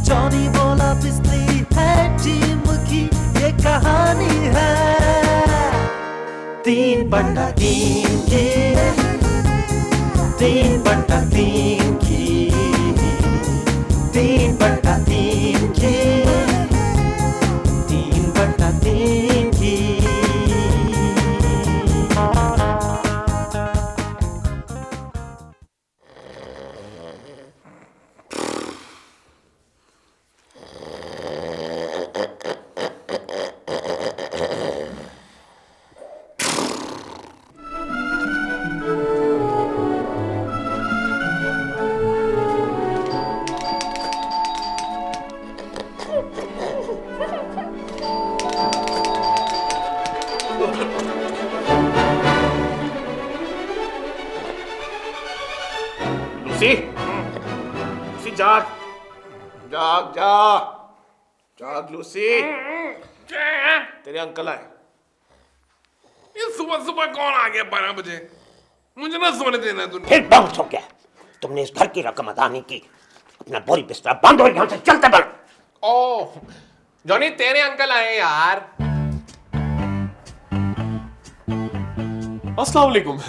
Johnny बोला बिजली है टीम की ये कहानी है 3/3 की 3/3 की 3/3 की 3/3 की लूसी जाग जाग जाग जाग लूसी तेरे अंकल आए। ये सुबह सुबह कौन आ गया 12 बजे? मुझे ना सोने देना तूने। फिर बाउंस हो गया। तुमने इस घर की रकम अदा नहीं की। अपना बोरी बिस्तरा बंद हो यहाँ से चलते बन। ओह जॉनी तेरे अंकल आए यार। अस्सलाम वालेकुम।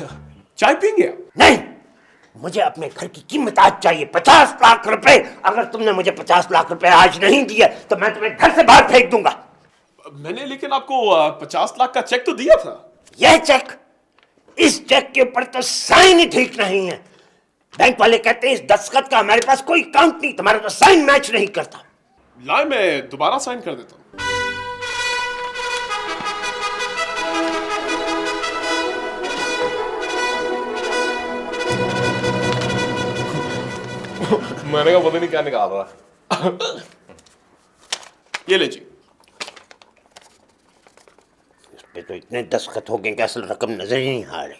चाय पियेंगे? नहीं, मुझे अपने घर की कीमत आज चाहिए 50 लाख रुपए। अगर तुमने मुझे 50 लाख रुपए आज नहीं दिए तो मैं तुम्हें घर से बाहर फेंक दूंगा। मैंने लेकिन आपको 50 लाख का चेक तो दिया था। यह चेक, इस चेक के ऊपर तो साइन ही ठीक नहीं है। बैंक वाले कहते हैं इस दस्तखत का हमारे पास कोई काउंट नहीं, तुम्हारा तो साइन मैच नहीं करता। लाए मैं दोबारा साइन कर देता हूँ। मैंने कहा पता नहीं क्या निकाल रहा। ये ले जी। इस पे तो इतने दस्तखत हो गए कि असल रकम नजर ही नहीं आ रही।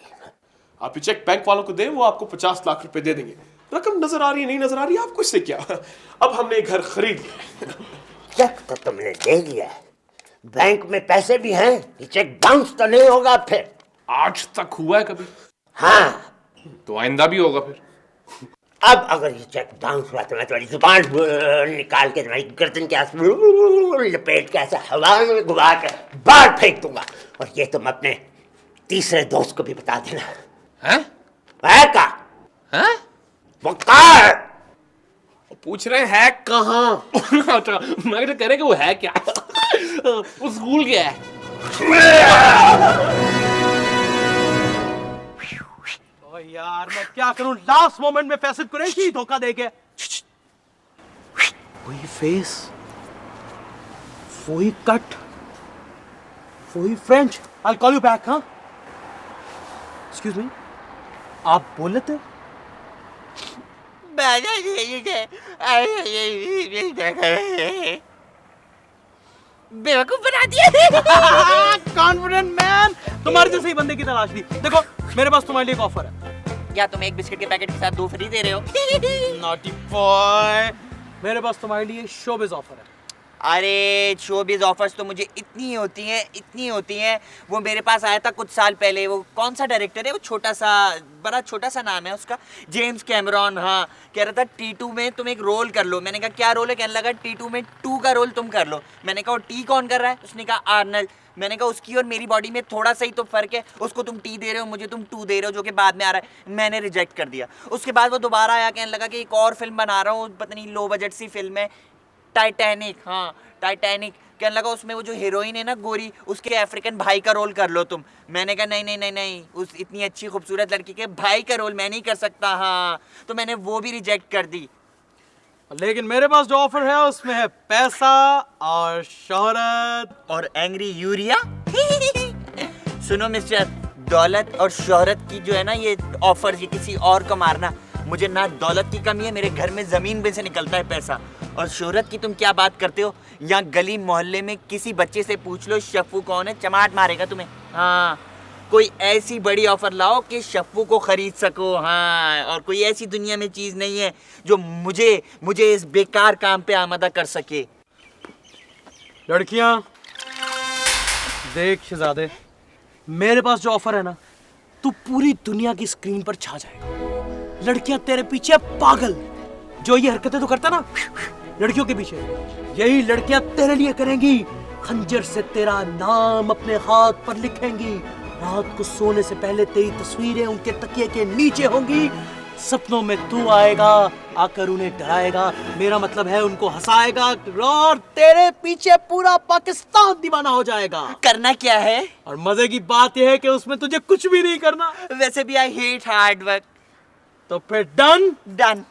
आप ये चेक बैंक वालों को दें, वो आपको 50 लाख रुपए दे देंगे। रकम नजर आ रही है नहीं नजर आ रही है, आपको इससे क्या। अब हमने घर खरीद लिया। चेक तो तुमने दे दिया है, बैंक में पैसे भी हैं, ये चेक बाउंस तो नहीं होगा फिर? आज तक हुआ है कभी? हाँ, तो आइंदा भी होगा फिर। अब अगर ये चेक बाउंस हुआ तो मैं तुम्हारी जुबान निकाल के तुम्हारी गर्दन के आस लपेट के ऐसे हवा में घुमा के बाहर फेंक दूंगा। और ये तुम अपने तीसरे दोस्त को भी बता देना। हैं? है का? हैं? वो कहाँ? पूछ रहे हैं कहाँ? अच्छा, मैं तो कह रहे कि वो है क्या? वो स्कूल गया है। यार मैं क्या करूं, लास्ट मोमेंट में फैसल कुरैशी धोखा देके। वही फेस, वही कट, वही French. I'll call you back, हाँ? Excuse me, आप बोल लेते? बेवकूफ बना दिया। कॉन्फिडेंट मैन, तुम्हारे जैसे ही बंदे की तलाश थी। देखो मेरे पास तुम्हारे लिए एक ऑफर है। क्या तुम एक बिस्किट के पैकेट के साथ 2 फ्री दे रहे हो? नॉटी बॉय, मेरे पास तुम्हारे लिए शोबिज ऑफर है। अरे शोबिज ऑफर्स तो मुझे इतनी होती हैं। वो मेरे पास आया था कुछ साल पहले। वो कौन सा डायरेक्टर है, वो बड़ा छोटा सा नाम है उसका, जेम्स कैमरॉन। हाँ, कह रहा था T2 में तुम एक रोल कर लो। मैंने कहा क्या रोल है? कहने लगा T2 में 2 का रोल तुम कर लो। मैंने कहा टी कौन कर रहा है? उसने कहा आर्नल्ड। मैंने कहा उसकी और मेरी बॉडी में थोड़ा सा ही तो फर्क है। उसको तुम टी दे रहे हो, मुझे तुम 2 दे रहे हो, जो कि बाद में आ रहा है। मैंने रिजेक्ट कर दिया। उसके बाद वो दोबारा आया, कहने लगा कि एक और फिल्म बना रहा हूँ, पता नहीं लो बजट सी फिल्म है, टाइटैनिक। हाँ टाइटैनिक। कहने लगा उसमें वो जो हीरोइन है ना गोरी, उसके अफ्रीकन भाई का रोल कर लो तुम। मैंने कहा नहीं, उस इतनी अच्छी खूबसूरत लड़की के भाई का रोल मैं नहीं कर सकता। हाँ, तो मैंने वो भी रिजेक्ट कर दी। लेकिन मेरे पास जो ऑफर है उसमें है पैसा और शोहरत और एंग्री यूरिया। सुनो मिस्टर, दौलत और शोहरत की जो है ना ये ऑफर, ये किसी और को मारना। मुझे ना दौलत की कमी है, मेरे घर में जमीन में से निकलता है पैसा। और शोहरत की तुम क्या बात करते हो? यहाँ गली मोहल्ले में किसी बच्चे से पूछ लो शफ्फू कौन है, चमाट मारेगा तुम्हें। हाँ, कोई ऐसी बड़ी ऑफर लाओ कि शफ्फू को खरीद सको। हाँ, और कोई ऐसी दुनिया में चीज नहीं है जो मुझे इस बेकार काम पे आमादा कर सके। लड़कियां देख शहजादे, मेरे पास जो ऑफर है ना, तू पूरी दुनिया की स्क्रीन पर छा जाएगा। लड़कियां तेरे पीछे पागल, जो ये हरकतें तो करता ना लड़कियों के पीछे, यही लड़कियां तेरे लिए करेंगी। खंजर से तेरा नाम अपने हाथ पर लिखेंगी। रात को सोने से पहले तेरी तस्वीरें उनके तकिए के नीचे होंगी। सपनों में तू आएगा, आकर उन्हें डराएगा, मेरा मतलब है उनको हंसाएगा, और तेरे पीछे पूरा पाकिस्तान दीवाना हो जाएगा। करना क्या है? और मजे की बात यह है कि उसमें तुझे कुछ भी नहीं करना। वैसे भी आई हेट हार्ड वर्क। तो फिर डन डन।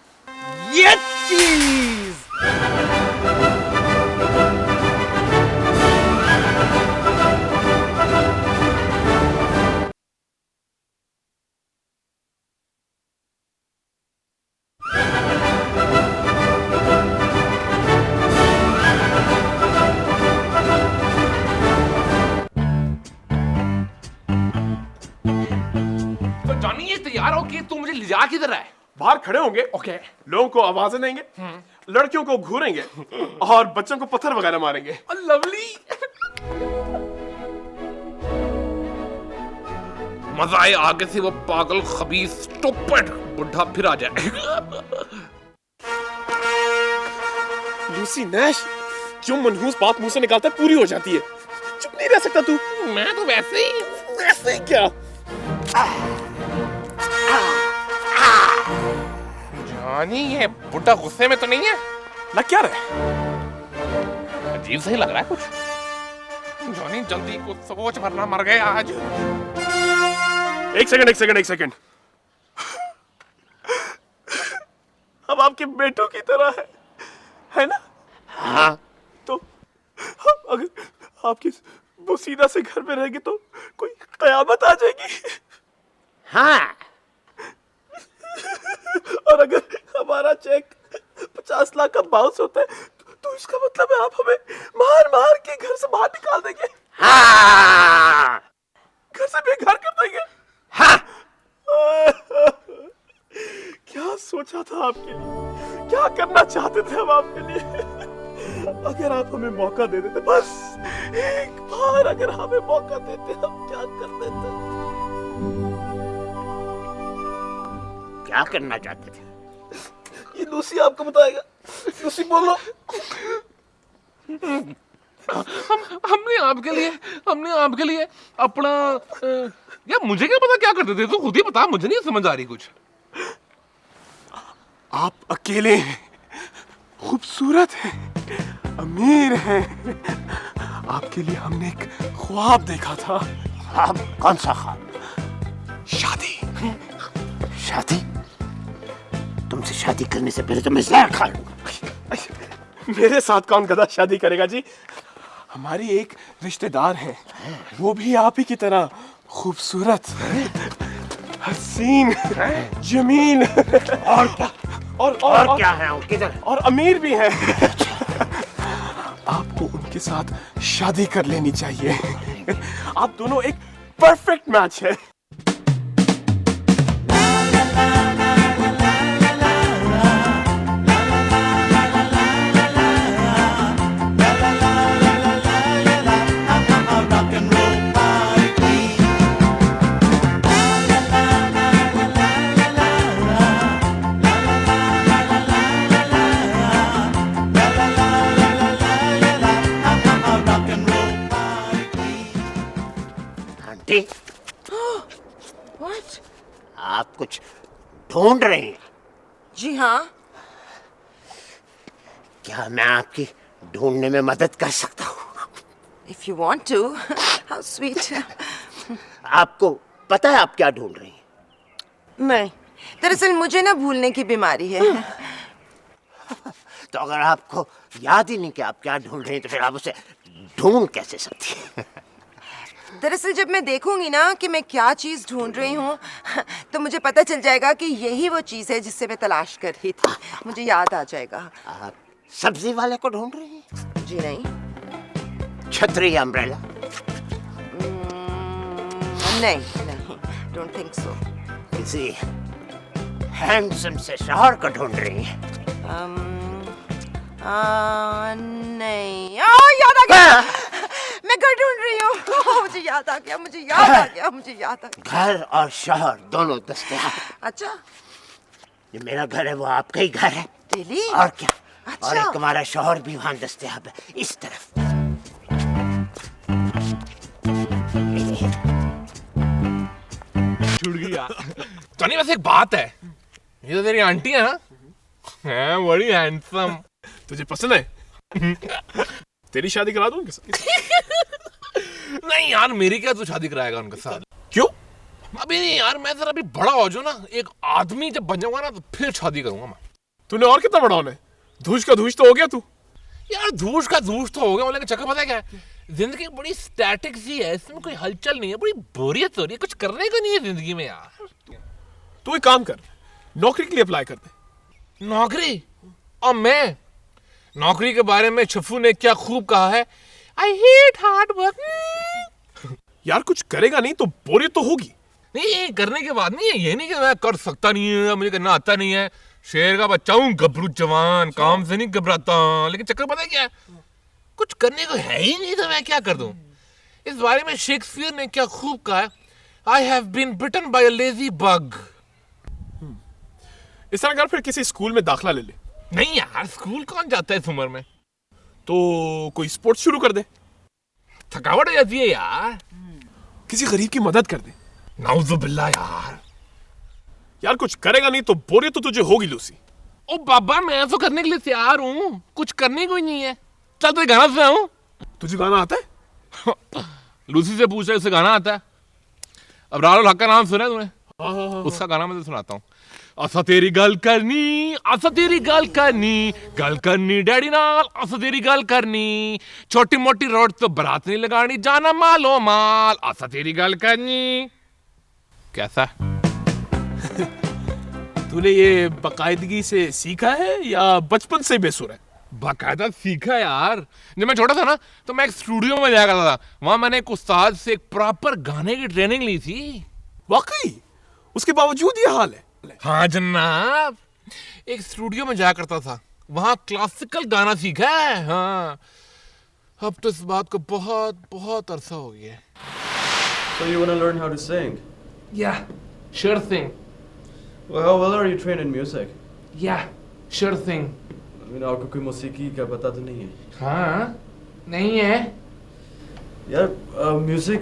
ये चीज। तो जॉनी ये तैयार हो कि तू मुझे ले जा किधर है? बाहर खड़े होंगे, ओके, लोगों को आवाजें देंगे, लड़कियों को घूरेंगे और बच्चों को पत्थर वगैरह मारेंगे। लवली। मजा आए आगे से वो पागल खबीस स्टूपिड बुढ़ा फिर आ जाए। लूसी नैश, जो मनहूस बात मुंह से निकालता है पूरी हो जाती है। चुप नहीं रह सकता तू। मैं तो वैसे ही। वैसे ही क्या? जॉनी ये बुढ़ा गुस्से में तो नहीं है? लग क्या रहा है? अजीब सही लग रहा है कुछ। जॉनी जल्दी कुछ सोच, वरना मर गए आज। एक सेकंड। अब आपके बेटों की तरह है ना? हाँ, तो अगर आपकी वो सीधा से घर में रहेगी तो कोई कयामत आ जाएगी। हाँ। और अगर हमारा चेक 50 लाख का बाउंस होता है तो इसका मतलब है आप हमें मार मार के घर से बाहर निकाल देंगे। हाँ। घर से बेघर कर देंगे। हाँ। क्या सोचा था आपके लिए, क्या करना चाहते थे हम आपके लिए? अगर आप हमें मौका दे देते, बस एक बार अगर हमें मौका देते, हम क्या कर देते? क्या करना चाहते थे? ये लूसी आपको बताएगा। लूसी बोलो। हमने आपके लिए अपना यार मुझे क्या पता क्या करते थे, तू खुद ही बता, मुझे नहीं समझ आ रही कुछ। आप अकेले हैं, खूबसूरत हैं, अमीर हैं। आपके लिए हमने एक ख्वाब देखा था। ख्वाब? कौन सा ख्वाब? शादी। शादी? तुमसे शादी करने से पहले तो मैं जहर खा लूंगा। मेरे साथ कौन गधा शादी करेगा जी? हमारी एक रिश्तेदार है, वो भी आप ही की तरह खूबसूरत, हसीन, जमील और क्या? और क्या है? और किधर है? और अमीर भी है। आपको उनके साथ शादी कर लेनी चाहिए। आप दोनों एक परफेक्ट मैच है। Aunty, What? आप कुछ ढूंढ रहे हैं? जी हाँ। क्या मैं आपकी ढूंढने में मदद कर सकता हूँ? If you want to. How sweet. आपको पता है आप क्या ढूंढ रही हैं? नहीं, दरअसल मुझे ना भूलने की बीमारी है। तो अगर आपको याद ही नहीं कि आप क्या ढूंढ रहे हैं तो फिर आप उसे ढूंढ कैसे सकती हैं? दरअसल जब मैं देखूंगी ना कि मैं क्या चीज ढूंढ रही हूँ तो मुझे पता चल जाएगा कि यही वो चीज है जिससे मैं तलाश कर रही थी। मुझे याद आ जाएगा। आप सब्जी वाले को ढूंढ रही हैं? जी नहीं। छतरी अम्ब्रेला? नहीं नहीं, डोंट थिंक सो। किसी हैंडसम से शौहर को ढूंढ रही हैं? नहीं। याद आ गया। मैं घर ढूंढ रही हूँ। मुझे याद आ गया, मुझे याद आ गया, मुझे याद आ गया। घर और शहर दोनों दस्तयाब। अच्छा, ये मेरा घर है, वो आपका ही घर है। दिल्ली? और क्या? अच्छा। और एक हमारा शौहर भी वहाँ दस्तयाब है, इस तरफ। छूट गया। टॉनी वैसे एक बात है, ये तो तेरी आंटी है ना, है बड़ी हैंडसम। तुझे पसंद है? तेरी शादी करा दूं उनके साथ? नहीं यार, मेरी क्या तू शादी कराएगा उनके साथ? क्यों? अभी नहीं यार, मैं जरा अभी बड़ा हो जाऊं ना, एक आदमी जब बन जाऊंगा ना, तो फिर शादी करूंगा मैं। तूने और कितना बड़ा होना है? धूष का धूष तो हो गया तू। यार धूष का धूष तो हो गया, लेकिन चक्कर पता है क्या है? जिंदगी बड़ी स्टैटिक सी है, इसमें कोई हलचल नहीं है, बड़ी बोरियत हो रही है, कुछ करने का नहीं है जिंदगी में यार। तू एक काम कर, नौकरी के लिए अप्लाई कर दे। नौकरी? और मैं नौकरी के बारे में छफू ने क्या खूब कहा है, आई हेट हार्ड वर्क। यार कुछ करेगा नहीं तो बोरियत तो होगी। नहीं, करने के बाद नहीं है, ये नहीं कि मैं कर सकता नहीं है, मुझे करना आता नहीं है, शेर का बच्चा हूँ, गबरू जवान, काम से नहीं घबराता। लेकिन चक्कर पता है क्या है? कुछ करने को है ही नहीं तो मैं क्या कर दूं। इस बारे में शेक्सपियर ने क्या खूब कहा है, I have been bitten by a lazy bug. इस तरह कर, फिर किसी स्कूल में दाखला ले ले। नहीं यार, स्कूल कौन जाता है इस उम्र में? तो कोई स्पोर्ट्स शुरू कर दे। थकावट हो जाती है यार। किसी गरीब की मदद कर दे। नाउजुबिल्लाह यार। यार कुछ करेगा नहीं तो बोरियत तो तुझे होगी लूसी। ओ बाबा, मैं तो करने के लिए तैयार हूँ, कुछ करने को ही नहीं है। चल तुझे गाना सुनाऊं? तुझे गाना आता है? लूसी से पूछ रहे, उसे गाना आता है? अब राहुल हक का नाम सुना है तूने? उसका गाना मैं तो सुनाता हूँ। असा तेरी गल करनी, असा तेरी गल करनी डैडी नाल, असा तेरी गल करनी, छोटी मोटी रोड तो बरात नहीं लगानी, जाना मालो माल, असा तेरी गल करनी। कैसा? तूने ये बाकायदगी से सीखा है या बचपन से बेसुरा है? बाकायदा सीखा यार। जब मैं छोटा था ना, तो मैं एक स्टूडियो में जाया करता था, वहां मैंने एक उस्ताद से एक प्रॉपर गाने की ट्रेनिंग ली थी। वाकई? उसके बावजूद ये हाल है? हाँ जनाब, एक स्टूडियो में जाया करता था, वहां क्लासिकल गाना सीखा है। हाँ, अब तो इस बात को बहुत बहुत अरसा हो गया। So you want to learn how to sing? Yeah, sure thing. Well, how well are you trained in music? Yeah, sure thing. I mean, आपको कोई मौसीकी का पता तो नहीं है? हाँ, नहीं है। यार, music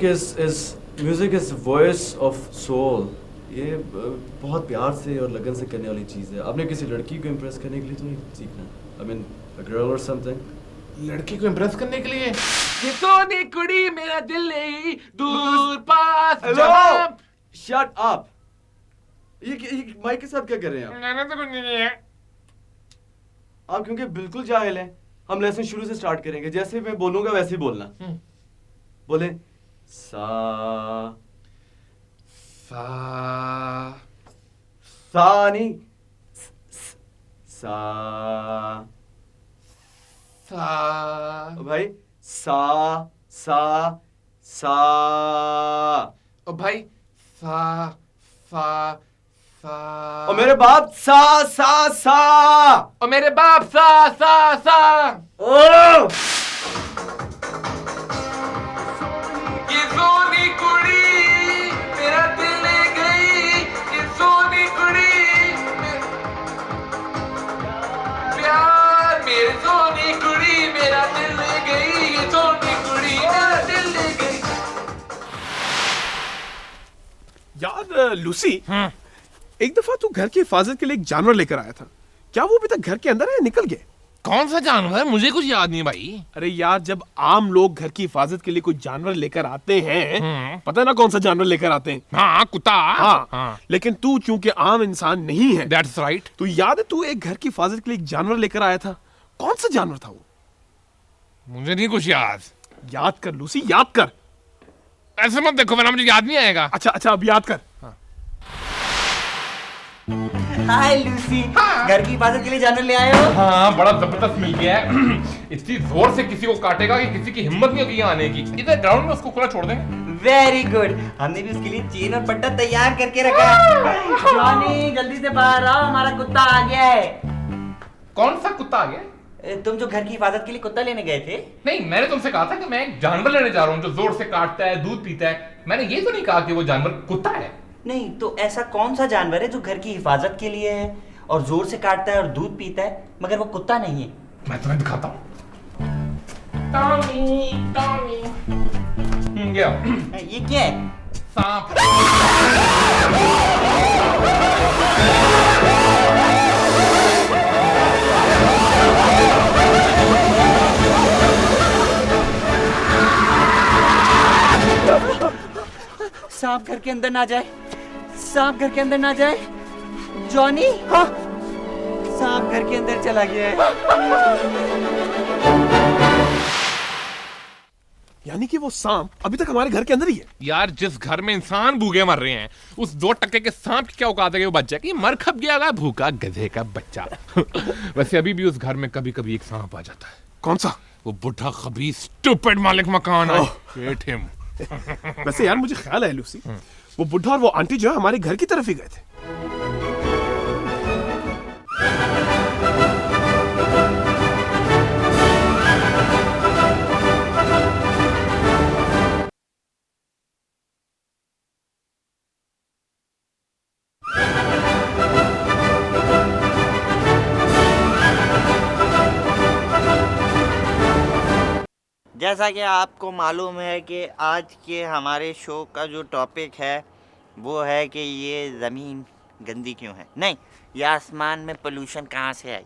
is voice of soul. ये बहुत प्यार से और लगन से करने वाली चीज़ है। आपने किसी लड़की को इम्प्रेस करने के लिए तो नहीं सीखना। I mean, a girl or something. लड़की को इम्प्रेस करने के लिए? ये सोनी कुड़ी मेरा दिल नहीं दूर पास। Hello! Shut up! ये माइक के साथ क्या कर रहे हैं आप? मैंने तो कुछ नहीं है। आप क्योंकि बिल्कुल जाहिल हैं। हम लेसन शुरू से स्टार्ट करेंगे, जैसे मैं बोलूंगा वैसे ही बोलना। बोले सा नहीं, सा भाई, सा ओ भाई, सा और मेरे बाप सा और मेरे बाप सा। ओ ये सोनी कुड़ी मेरा दिल ले गई, ये सोनी कुड़ी प्यार, मेरी सोनी कुड़ी मेरा दिल ले गई, ये सोनी कुड़ी मेरा दिल ले गई। यार लूसी, एक दफा तू घर की हिफाजत के लिए एक जानवर लेकर आया था। क्या वो अभी तक घर के अंदर है, निकल गए? कौन सा जानवर? मुझे कुछ याद नहीं भाई। अरे यार, जब आम लोग घर की हिफाजत के लिए कोई जानवर लेकर आते हैं, पता है ना कौन सा जानवर लेकर आते हैं? हाँ, कुत्ता। हाँ। लेकिन तू चूंकि आम इंसान नहीं है, That's right. तो याद है तू एक घर की हिफाजत के लिए एक जानवर लेकर आया था। कौन सा जानवर था वो? मुझे नहीं कुछ याद। याद कर लूसी, याद कर। ऐसे मत देखो वरना मुझे याद नहीं आएगा। अच्छा अच्छा अब याद कर। हाय लूसी, घर की हिफाजत के लिए जानवर ले आए हो? हाँ बड़ा जबरदस्त मिल गया है। इतनी जोर से किसी को काटेगा कि किसी की हिम्मत नहीं होगी यहाँ आने की। इधर ग्राउंड में उसको खुला छोड़ देंगे। वेरी गुड, हमने भी उसके लिए चेन और पट्टा तैयार करके रखा है। जॉनी जल्दी से बाहर आओ, हमारा कुत्ता आ गया है। कौन सा कुत्ता आ गया? तुम जो घर की हिफाजत के लिए कुत्ता लेने गए थे। नहीं, मैंने तुमसे कहा था कि मैं एक जानवर लेने जा रहा हूँ जो जोर से काटता है, दूध पीता है। मैंने ये तो नहीं कहा कि वो जानवर कुत्ता है। नहीं तो ऐसा कौन सा जानवर है जो घर की हिफाजत के लिए है और जोर से काटता है और दूध पीता है मगर वो कुत्ता नहीं है? मैं तुम्हें दिखाता हूँ। Tommy, Tommy. गया। ये क्या है? सांप। सांप घर के अंदर ना जाए, सांप घर के अंदर ना जाए। जॉनी, हाँ सांप घर के अंदर चला गया है। यानी कि वो सांप अभी तक हमारे घर के अंदर ही है। यार जिस घर में इंसान भूखे मर रहे हैं उस 2% के सांप की क्या औकात है कि वो बच जाए? कि मर खप गया भूखा गधे का बच्चा। वैसे अभी भी उस घर में कभी कभी एक सांप आ जाता है। कौन सा? वो बुढ़ा खबीस स्टूपिड मालिक मकान है। Hate him। वैसे यार मुझे ख्याल है लूसी, वो बुढ़ा और वो आंटी जो है हमारे घर की तरफ ही गए थे। जैसा कि आपको मालूम है कि आज के हमारे शो का जो टॉपिक है वो है कि ये ज़मीन गंदी क्यों है, नहीं ये आसमान में पोल्यूशन कहाँ से आई।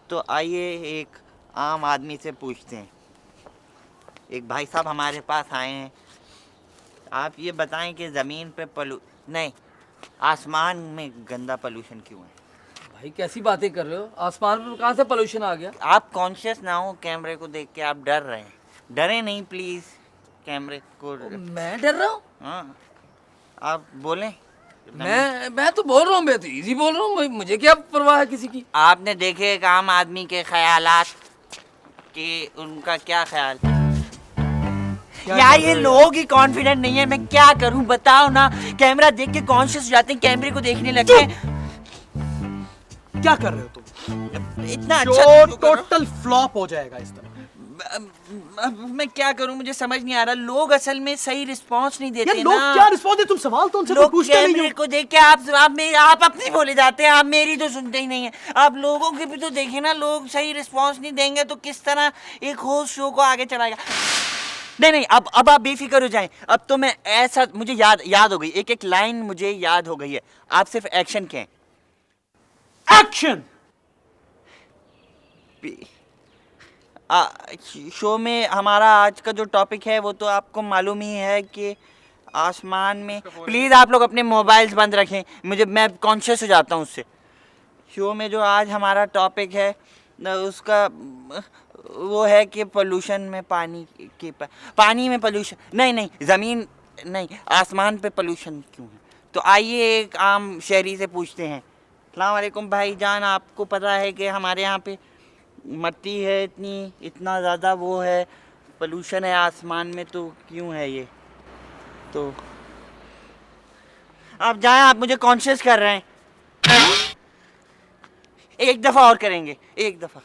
तो आइए एक आम आदमी से पूछते हैं। एक भाई साहब हमारे पास आए हैं, आप ये बताएं कि ज़मीन पे नहीं आसमान में गंदा पोल्यूशन क्यों है? भाई कैसी बातें कर रहे हो? आसमान पर कहाँ से पोल्यूशन आ गया? आप कॉन्शियस ना हो, कैमरे को देख के आप डर रहे हैं। डरे नहीं प्लीज, कैमरे को। मैं डर रहा हूँ? हाँ आप बोलें। मैं तो बोल रहा हूँ, बेहतरीन बोल रहा हूँ, मुझे क्या परवाह है किसी की। आपने देखे एक आम आदमी के ख्यालात कि उनका क्या ख्याल यार, ये लोग ही कॉन्फिडेंट नहीं है। मैं क्या करूं बताओ ना, कैमरा देख के कॉन्शियस हो जाते हैं, कैमरे को देखने लगते हैं। क्या कर रहे हो तुम? इतना अच्छा टोटल फ्लॉप हो जाएगा इस तरह। मैं क्या करूं, मुझे समझ नहीं आ रहा। लोग असल में सही रिस्पांस नहीं देते यार, लोग ना। क्या रिस्पांस दे? तुम सवाल तो उनसे पूछते नहीं हो। को देख के आप अपनी बोले जाते हैं, आप मेरी तो सुनते ही नहीं है। आप लोगों के भी तो देखें ना, लोग सही रिस्पांस नहीं देंगे तो किस तरह एक होस्ट शो को आगे चलाएगा। नहीं अब आप बेफिक्र हो जाएं। अब तो मैं ऐसा, मुझे याद हो गई, एक लाइन मुझे याद हो गई है। आप सिर्फ एक्शन कहें। एक्शन। शो में हमारा आज का जो टॉपिक है वो तो आपको मालूम ही है कि आसमान में। प्लीज़ आप लोग अपने मोबाइल्स बंद रखें, मैं कॉन्शियस हो जाता हूँ उससे। शो में जो आज हमारा टॉपिक है उसका वो है कि पोल्यूशन में पानी में पोल्यूशन नहीं ज़मीन नहीं आसमान पे पोल्यूशन क्यों है। तो आइए एक आम शहरी से पूछते हैं। अस्सलाम वालेकुम भाईजान, आपको पता है कि हमारे यहाँ पे मट्टी है इतना ज़्यादा वो है, पोल्यूशन है आसमान में, तो क्यों है ये? तो आप जाएं, आप मुझे कॉन्शियस कर रहे हैं। एक दफ़ा और करेंगे, एक दफ़ा।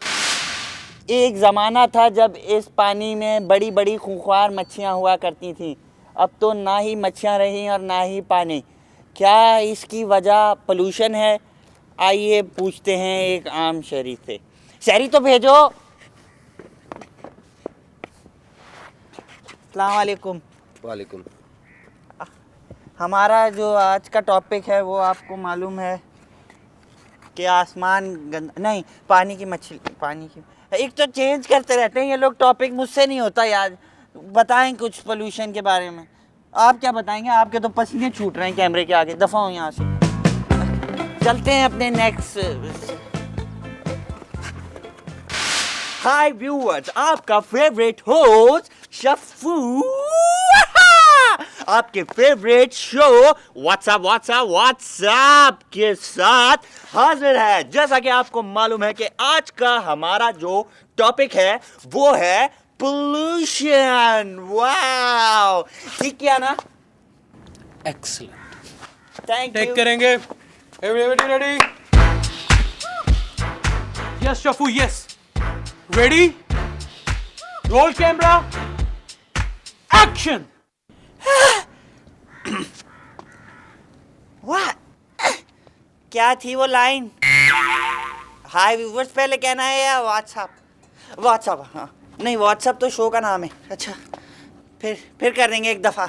एक ज़माना था जब इस पानी में बड़ी बड़ी खूंखार मच्छियाँ हुआ करती थीं। अब तो ना ही मच्छियाँ रही और ना ही पानी। क्या इसकी वजह पोल्यूशन है? आइए पूछते हैं एक आम शहरी से। शहरी तो भेजो। अस्सलाम वालेकुम। वालेकुम। हमारा जो आज का टॉपिक है वो आपको मालूम है कि आसमान नहीं पानी की एक तो चेंज करते रहते हैं ये लोग टॉपिक, मुझसे नहीं होता यार। बताएं कुछ पोल्यूशन के बारे में। आप क्या बताएंगे? आपके तो पसीने छूट रहे हैं कैमरे के आगे। दफ़ा हो यहाँ से, चलते हैं अपने नेक्स्ट। हाय व्यूअर्स, आपका फेवरेट होस्ट शफू आपके फेवरेट शो व्हाट्सएप के साथ हाजिर है। जैसा कि आपको मालूम है कि आज का हमारा जो टॉपिक है वो है पोल्यूशन। वाओ, ठीक किया ना? एक्सीलेंट। Thank take you. करेंगे। Everybody ready? Yes Shafu, yes. Ready? Roll camera, action. वाह, क्या थी वो लाइन? हाय व्यूवर्स पहले कहना है या व्हाट्सएप? हाँ, नहीं व्हाट्सएप तो शो का नाम है। अच्छा, फिर कर देंगे एक दफा।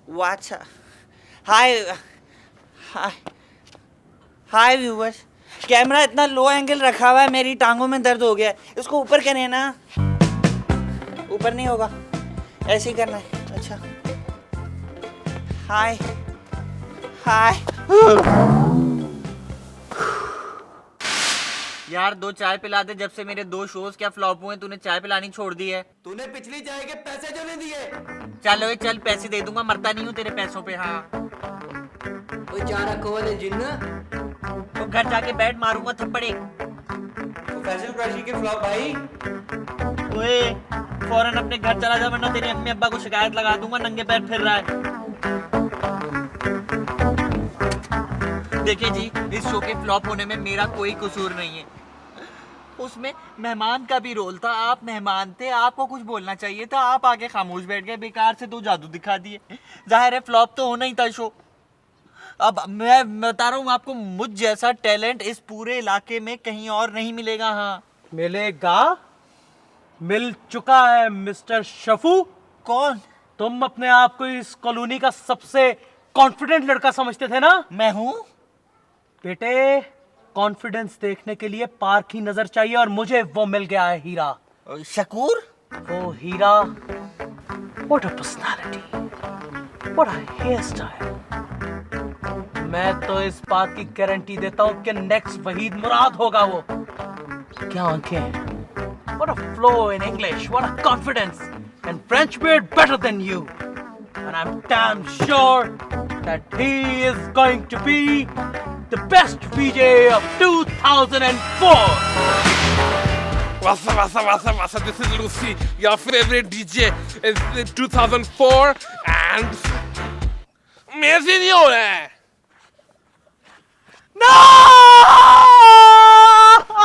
व्हाट्सएप। हाय व्यूवर्स, कैमरा इतना लो एंगल रखा हुआ है, मेरी टांगों में दर्द हो गया है। इसको ऊपर करें ना? ऊपर नहीं होगा, ऐसे ही करना है। अच्छा, हाय। यार 2 चाय पिला दे। जब से मेरे 2 शोज क्या फ्लॉप हुए, तूने चाय पिलानी छोड़ दी है। तूने पिछली चाय के पैसे जो नहीं दिए। चल ओए चल, पैसे दे दूंगा, मरता नहीं हूँ तेरे पैसों पे। हाँ, वो चारा कोवल जिन्ना तो घर जाके बैठ, मारूंगा थप्पड़े। फैसल कुरैशी के फ्लॉप भाई। ओए फौरन अपने घर चला जा, वरना तेरे अम्मी अब्बा को शिकायत लगा दूंगा, नंगे पैर फिर रहा है। देखिए जी, इस शो के फ्लॉप होने में मेरा कोई कसूर नहीं है। उसमें मेहमान का भी रोल था। आप मेहमान थे, आपको कुछ बोलना चाहिए था, आप आके खामोश बैठ गए, बेकार से 2 जादू दिखा दिए। जाहिर है फ्लॉप तो होना ही था शो। अब मैं बता रहा हूँ आपको, मुझ जैसा टैलेंट इस पूरे इलाके में कहीं और नहीं मिलेगा। हाँ, मिलेगा, मिल चुका है मिस्टर शफू। कौन? तुम अपने आप को इस कॉलोनी का सबसे कॉन्फिडेंट लड़का समझते थे ना? मैं हूँ बेटे, कॉन्फिडेंस देखने के लिए पार्क की नजर चाहिए, और मुझे वो मिल गया है हीरा। शकूर। वो हीरा, what a personality, what a hairstyle. मैं तो इस बात की गारंटी देता हूं कि नेक्स्ट वहीद मुराद होगा वो। क्या आंखें, what a flow in English, what a confidence, and French beard better than you, and I am damn sure that he is going to be the best VJ of 2004. What's up? This is Lucy, your favorite DJ. It's 2004 and amazing, yo. No!